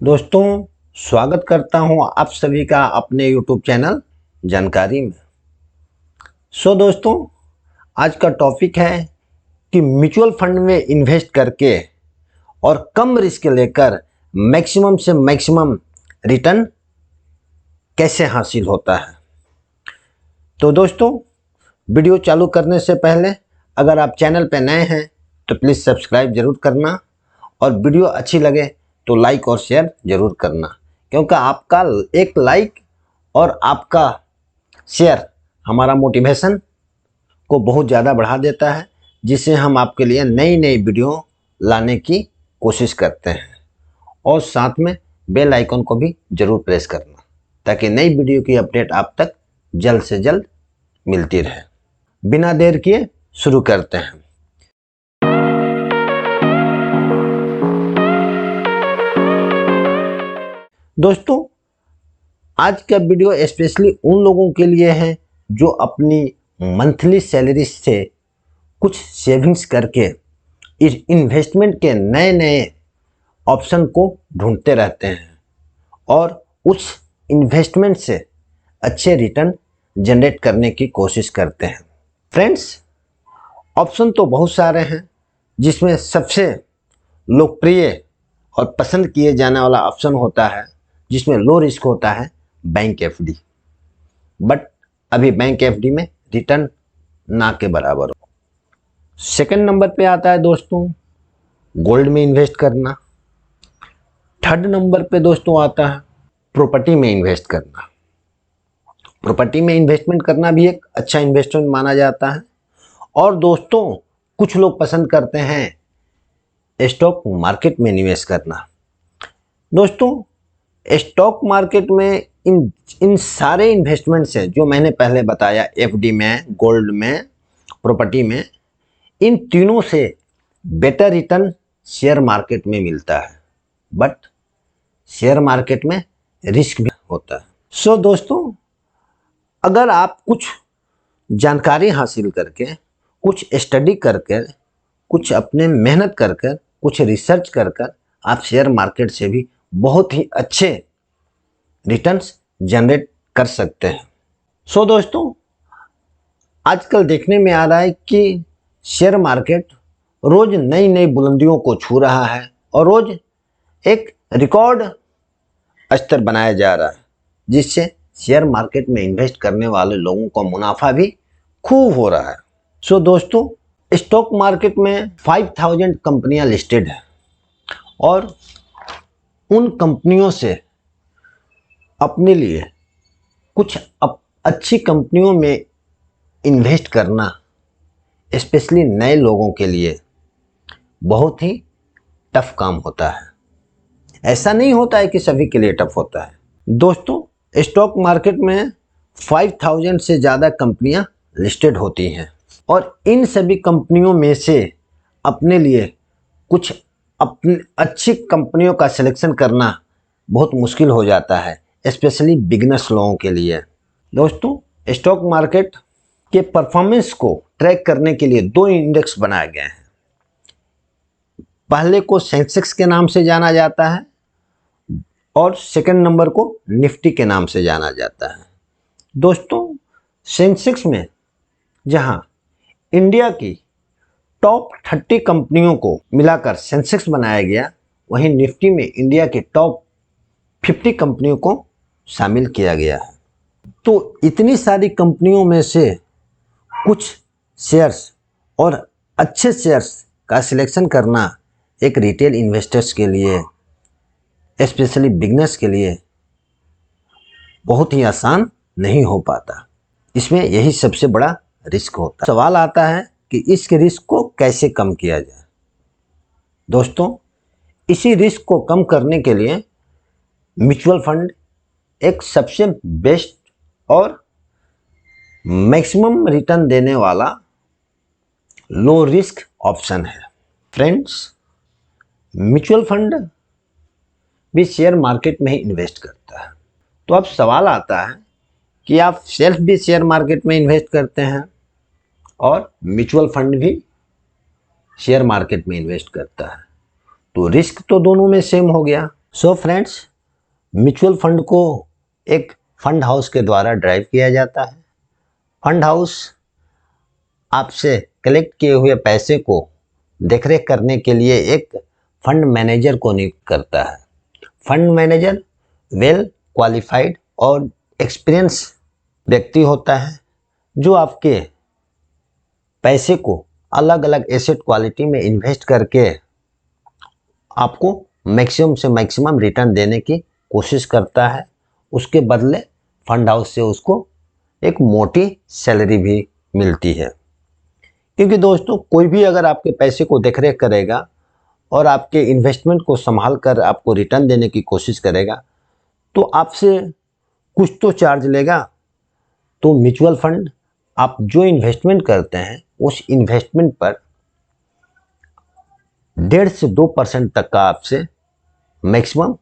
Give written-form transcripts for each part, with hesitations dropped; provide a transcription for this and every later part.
दोस्तों, स्वागत करता हूं आप सभी का अपने YouTube चैनल जानकारी में। दोस्तों, आज का टॉपिक है कि म्यूचुअल फंड में इन्वेस्ट करके और कम रिस्क लेकर मैक्सिमम से मैक्सिमम रिटर्न कैसे हासिल होता है। तो दोस्तों, वीडियो चालू करने से पहले अगर आप चैनल पर नए हैं तो प्लीज़ सब्सक्राइब जरूर करना और वीडियो अच्छी लगे तो लाइक और शेयर जरूर करना, क्योंकि आपका एक लाइक और आपका शेयर हमारा मोटिवेशन को बहुत ज़्यादा बढ़ा देता है, जिससे हम आपके लिए नई नई वीडियो लाने की कोशिश करते हैं। और साथ में बेल आइकन को भी ज़रूर प्रेस करना ताकि नई वीडियो की अपडेट आप तक जल्द से जल्द मिलती रहे। बिना देर किए शुरू करते हैं। दोस्तों, आज का वीडियो स्पेशली उन लोगों के लिए है जो अपनी मंथली सैलरी से कुछ सेविंग्स करके इस इन्वेस्टमेंट के नए नए ऑप्शन को ढूंढते रहते हैं और उस इन्वेस्टमेंट से अच्छे रिटर्न जनरेट करने की कोशिश करते हैं। फ्रेंड्स, ऑप्शन तो बहुत सारे हैं, जिसमें सबसे लोकप्रिय और पसंद किए जाने वाला ऑप्शन होता है जिसमें लो रिस्क होता है बैंक एफडी। बट अभी बैंक एफडी में रिटर्न ना के बराबर हो। सेकंड नंबर पे आता है दोस्तों गोल्ड में इन्वेस्ट करना। थर्ड नंबर पे दोस्तों आता है प्रॉपर्टी में इन्वेस्ट करना। प्रॉपर्टी में इन्वेस्टमेंट करना भी एक अच्छा इन्वेस्टमेंट माना जाता है। और दोस्तों, कुछ लोग पसंद करते हैं स्टॉक मार्केट में निवेश करना। दोस्तों, स्टॉक मार्केट में इन सारे इन्वेस्टमेंट से जो मैंने पहले बताया, एफडी में, गोल्ड में, प्रॉपर्टी में, इन तीनों से बेटर रिटर्न शेयर मार्केट में मिलता है। बट शेयर मार्केट में रिस्क भी होता है। दोस्तों, अगर आप कुछ जानकारी हासिल करके, कुछ स्टडी करके, कुछ अपने मेहनत करके, कुछ रिसर्च कर आप शेयर मार्केट से भी बहुत ही अच्छे रिटर्न्स जनरेट कर सकते हैं। दोस्तों, आजकल देखने में आ रहा है कि शेयर मार्केट रोज नई नई बुलंदियों को छू रहा है और रोज एक रिकॉर्ड स्तर बनाया जा रहा है, जिससे शेयर मार्केट में इन्वेस्ट करने वाले लोगों का मुनाफा भी खूब हो रहा है। दोस्तों, स्टॉक मार्केट में 5000 कंपनियां लिस्टेड हैं और उन कंपनियों से अपने लिए कुछ अच्छी कंपनियों में इन्वेस्ट करना स्पेशली नए लोगों के लिए बहुत ही टफ काम होता है। ऐसा नहीं होता है कि सभी के लिए टफ होता है। दोस्तों, स्टॉक मार्केट में 5000 से ज़्यादा कंपनियां लिस्टेड होती हैं और इन सभी कंपनियों में से अपने लिए कुछ अपनी अच्छी कंपनियों का सिलेक्शन करना बहुत मुश्किल हो जाता है, स्पेशली बिगिनर्स लोगों के लिए। दोस्तों, स्टॉक मार्केट के परफॉर्मेंस को ट्रैक करने के लिए दो इंडेक्स बनाए गए हैं। पहले को सेंसेक्स के नाम से जाना जाता है और सेकंड नंबर को निफ्टी के नाम से जाना जाता है। दोस्तों, सेंसेक्स में जहां इंडिया की टॉप 30 कंपनियों को मिलाकर सेंसेक्स बनाया गया, वहीं निफ्टी में इंडिया के टॉप 50 कंपनियों को शामिल किया गया है। तो इतनी सारी कंपनियों में से कुछ शेयर्स और अच्छे शेयर्स का सिलेक्शन करना एक रिटेल इन्वेस्टर्स के लिए, स्पेशली बिगनर्स के लिए बहुत ही आसान नहीं हो पाता। इसमें यही सबसे बड़ा रिस्क होता है। सवाल आता है कि इस रिस्क को कैसे कम किया जाए। दोस्तों, इसी रिस्क को कम करने के लिए म्यूचुअल फंड एक सबसे बेस्ट और मैक्सिमम रिटर्न देने वाला लो रिस्क ऑप्शन है। फ्रेंड्स, म्यूचुअल फंड भी शेयर मार्केट में ही इन्वेस्ट करता है। तो अब सवाल आता है कि आप सेल्फ भी शेयर मार्केट में इन्वेस्ट करते हैं और म्यूचुअल फंड भी शेयर मार्केट में इन्वेस्ट करता है, तो रिस्क तो दोनों में सेम हो गया। सो फ्रेंड्स, म्यूचुअल फंड को एक फंड हाउस के द्वारा ड्राइव किया जाता है। फंड हाउस आपसे कलेक्ट किए हुए पैसे को देखरेख करने के लिए एक फंड मैनेजर को नियुक्त करता है। फंड मैनेजर वेल क्वालिफाइड और एक्सपीरियंस व्यक्ति होता है जो आपके पैसे को अलग अलग एसेट क्वालिटी में इन्वेस्ट करके आपको मैक्सिमम से मैक्सिमम रिटर्न देने की कोशिश करता है। उसके बदले फंड हाउस से उसको एक मोटी सैलरी भी मिलती है। क्योंकि दोस्तों, कोई भी अगर आपके पैसे को देखरेख करेगा और आपके इन्वेस्टमेंट को संभाल कर आपको रिटर्न देने की कोशिश करेगा तो आपसे कुछ तो चार्ज लेगा। तो म्यूचुअल फंड आप जो इन्वेस्टमेंट करते हैं उस इन्वेस्टमेंट पर 1.5 से 2% तक का आपसे मैक्सिमम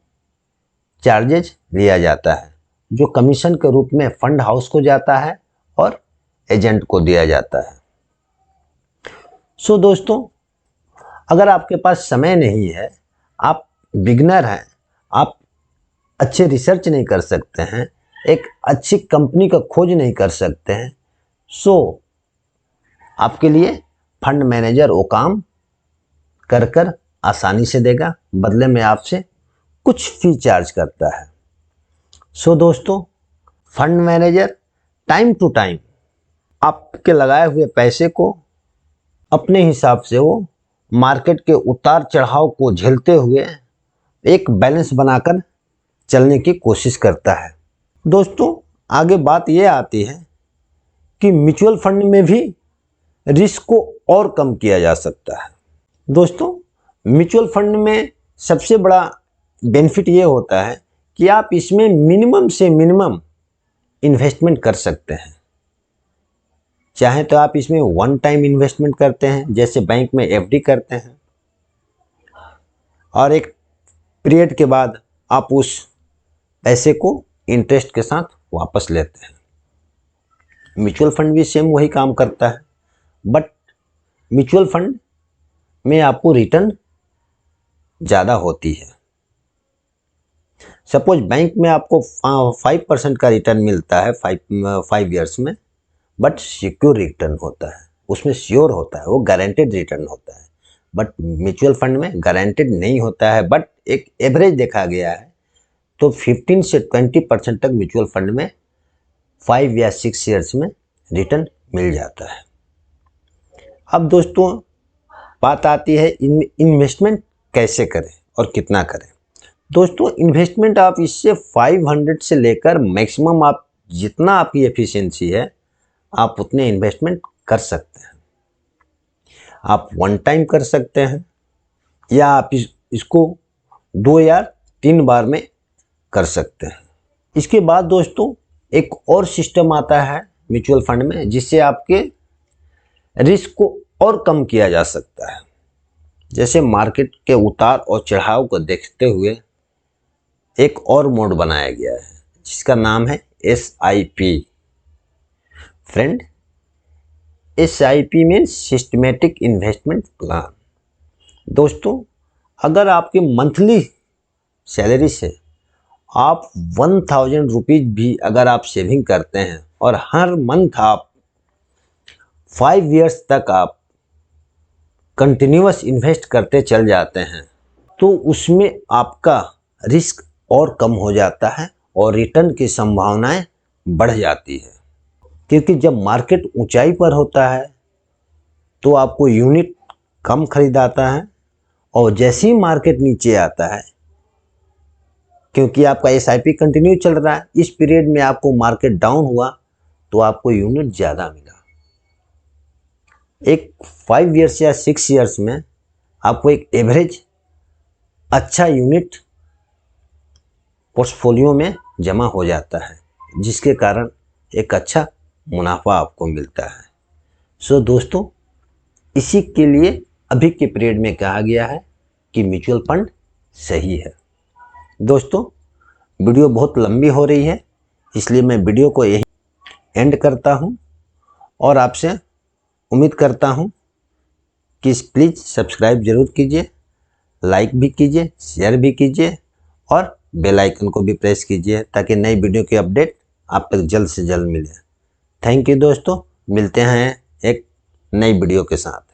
चार्जेज लिया जाता है, जो कमीशन के रूप में फंड हाउस को जाता है और एजेंट को दिया जाता है। सो दोस्तों, अगर आपके पास समय नहीं है, आप बिगनर हैं, आप अच्छे रिसर्च नहीं कर सकते हैं, एक अच्छी कंपनी का खोज नहीं कर सकते हैं, सो आपके लिए फंड मैनेजर वो काम कर कर आसानी से देगा, बदले में आपसे कुछ फी चार्ज करता है। सो दोस्तों, fund manager time to time आपके लगाए हुए पैसे को अपने हिसाब से वो मार्केट के उतार चढ़ाव को झेलते हुए एक बैलेंस बनाकर चलने की कोशिश करता है। दोस्तों, आगे बात ये आती है कि म्यूचुअल फंड में भी रिस्क को और कम किया जा सकता है। दोस्तों, म्यूचुअल फंड में सबसे बड़ा बेनिफिट ये होता है कि आप इसमें मिनिमम से मिनिमम इन्वेस्टमेंट कर सकते हैं। चाहे तो आप इसमें वन टाइम इन्वेस्टमेंट करते हैं, जैसे बैंक में एफडी करते हैं, और एक पीरियड के बाद आप उस पैसे को इंटरेस्ट के साथ वापस लेते हैं। म्यूचुअल फंड भी सेम वही काम करता है, बट म्यूचुअल फंड में आपको रिटर्न ज़्यादा होती है। सपोज बैंक में आपको 5% का रिटर्न मिलता है 5 ईयर्स में, बट सिक्योर रिटर्न होता है, उसमें श्योर होता है, वो गारंटेड रिटर्न होता है। बट म्यूचुअल फंड में गारंटेड नहीं होता है, बट एक एवरेज देखा गया है तो 15 से 20% तक म्यूचुअल फंड में 5 या 6 ईयर्स में रिटर्न मिल जाता है। अब दोस्तों, बात आती है इन्वेस्टमेंट कैसे करें और कितना करें। दोस्तों, इन्वेस्टमेंट आप इससे 500 से लेकर मैक्सिमम आप जितना आपकी एफिशिएंसी है आप उतने इन्वेस्टमेंट कर सकते हैं। आप वन टाइम कर सकते हैं या आप इसको 2 या 3 बार में कर सकते हैं। इसके बाद दोस्तों, एक और सिस्टम आता है म्यूचुअल फंड में जिससे आपके रिस्क को और कम किया जा सकता है। जैसे मार्केट के उतार और चढ़ाव को देखते हुए एक और मोड बनाया गया है जिसका नाम है SIP। Friend, SIP means systematic investment plan. दोस्तों, अगर आपके मंथली सैलरी से आप 1000 रुपीज़ भी अगर आप सेविंग करते हैं और हर मंथ आप 5 ईयर्स तक आप कंटिन्यूअस इन्वेस्ट करते चल जाते हैं तो उसमें आपका रिस्क और कम हो जाता है और रिटर्न की संभावनाएं बढ़ जाती है। क्योंकि जब मार्केट ऊंचाई पर होता है तो आपको यूनिट कम खरीदाता है, और जैसे ही मार्केट नीचे आता है, क्योंकि आपका SIP कंटिन्यू चल रहा है, इस पीरियड में आपको मार्केट डाउन हुआ तो आपको यूनिट ज़्यादा मिला। एक 5 ईयर्स या 6 ईयर्स में आपको एक एवरेज अच्छा यूनिट पोर्टफोलियो में जमा हो जाता है, जिसके कारण एक अच्छा मुनाफा आपको मिलता है। सो दोस्तों, इसी के लिए अभी के पीरियड में कहा गया है कि म्यूचुअल फंड सही है। दोस्तों, वीडियो बहुत लंबी हो रही है, इसलिए मैं वीडियो को यही एंड करता हूं और आपसे उम्मीद करता हूं कि प्लीज़ सब्सक्राइब ज़रूर कीजिए, लाइक भी कीजिए, शेयर भी कीजिए और बेल आइकन को भी प्रेस कीजिए ताकि नई वीडियो की अपडेट आप तक जल्द से जल्द मिले। थैंक यू दोस्तों, मिलते हैं एक नई वीडियो के साथ।